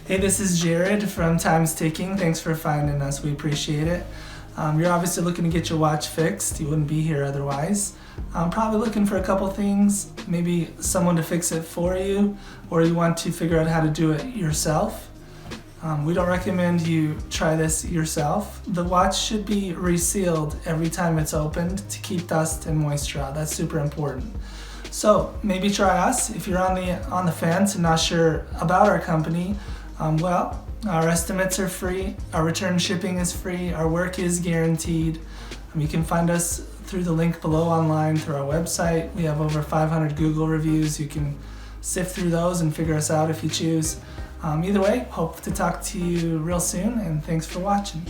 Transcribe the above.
Hey, this is Jared from Time's Ticking. Thanks for finding us. We appreciate it. You're obviously looking to get your watch fixed. You wouldn't be here otherwise. I'm probably looking for a couple things, maybe someone to fix it for you, or you want to figure out how to do it yourself. We don't recommend you try this yourself. The watch should be resealed every time it's opened to keep dust and moisture out. That's super important. So maybe try us. If you're on the fence and not sure about our company, our estimates are free, our return shipping is free, our work is guaranteed. You can find us through the link below online through our website. We have over 500 Google reviews. You can sift through those and figure us out if you choose. Either way, hope to talk to you real soon, and thanks for watching.